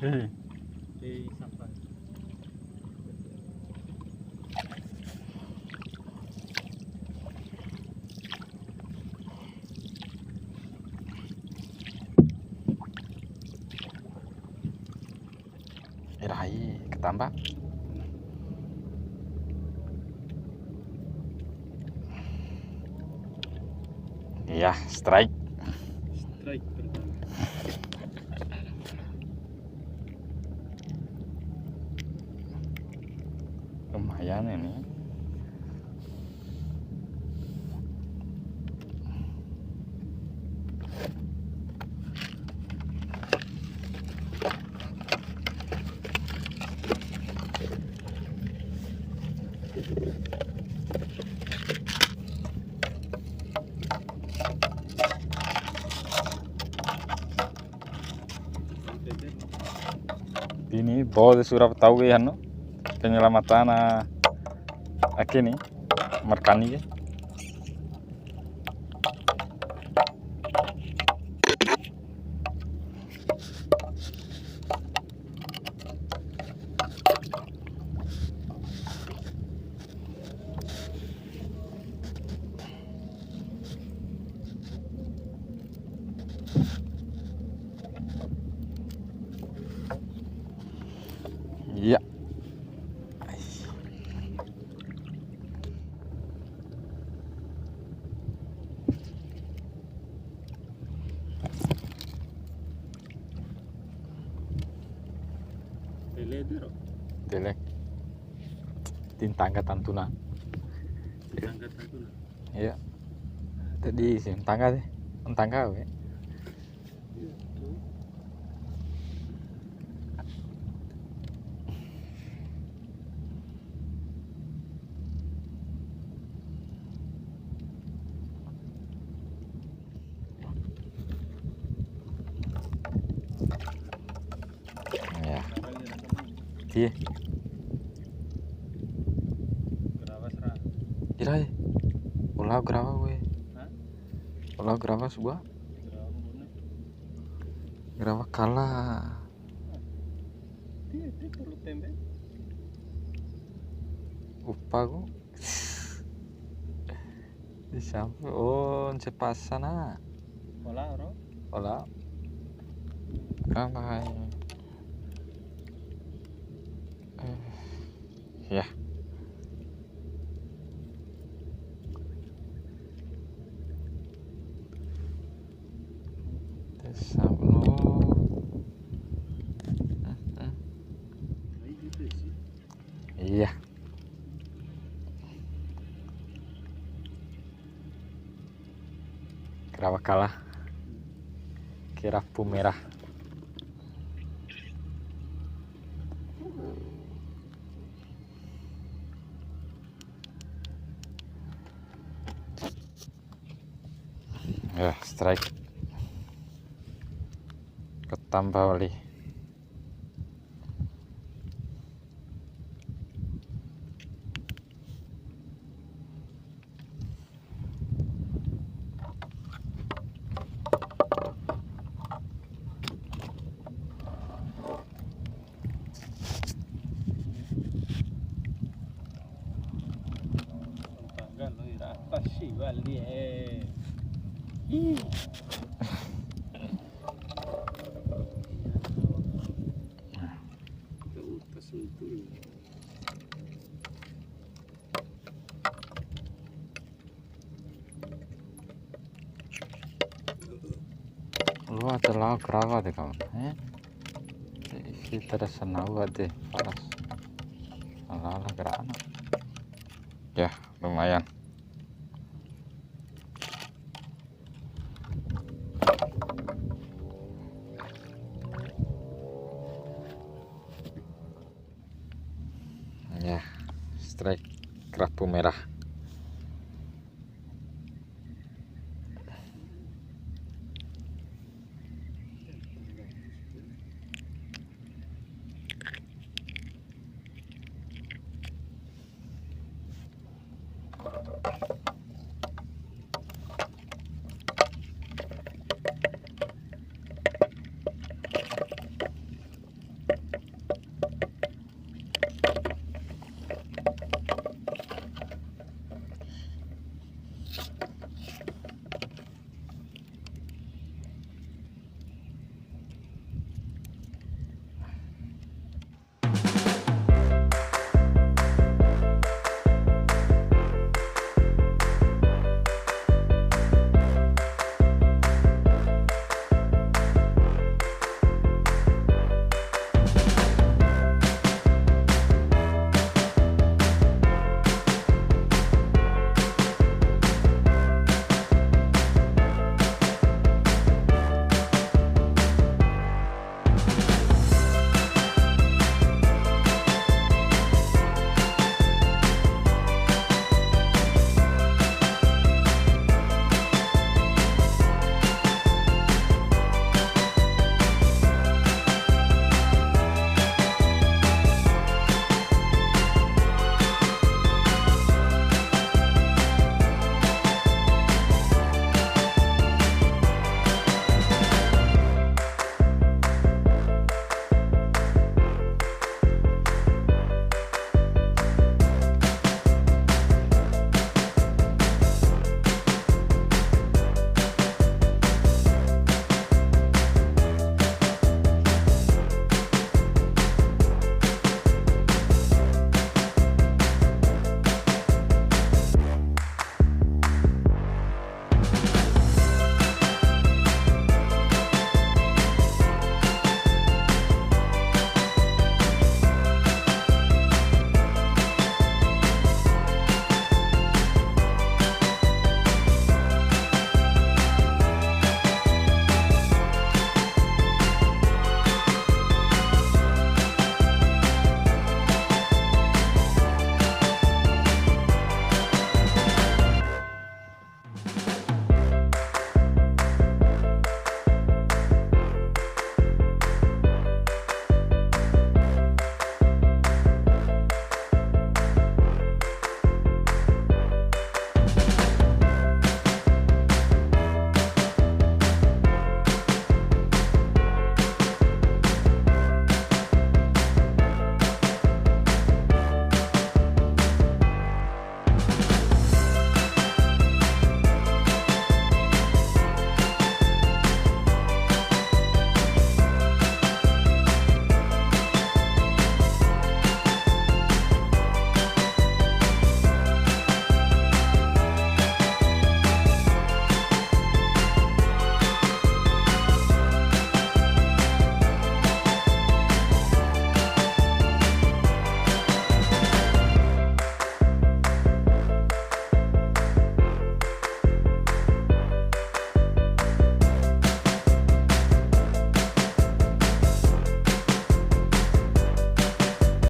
di sampah. Irahi ketambak. Iya, strike. Strike pertama. Lumayan ini. Ini बहुत sudah tahu ya no penyelamatan nih merkani ya. Iya. Delek. Tintangga tantuna. Tangga tantuna. Iya. Tadi sih tangga deh. Tangga we. Ya. Iya. Kira ya. Ulah gerava we. Ulah gerava sebuah. Gerava kalah. Upago. Di samping oh cepasana. Olah oro. Olah. Kamay. Ya. Desabno. Iya. Kerawa kalah. Kerapu merah. Ya, strike. Ketambah wali. Tangga lo ira atas sih wali Lu ada lau kerava deh kawan. Isi terasa nawa deh paras. Ala gerana. Ya lumayan. Ya strike kerapu merah.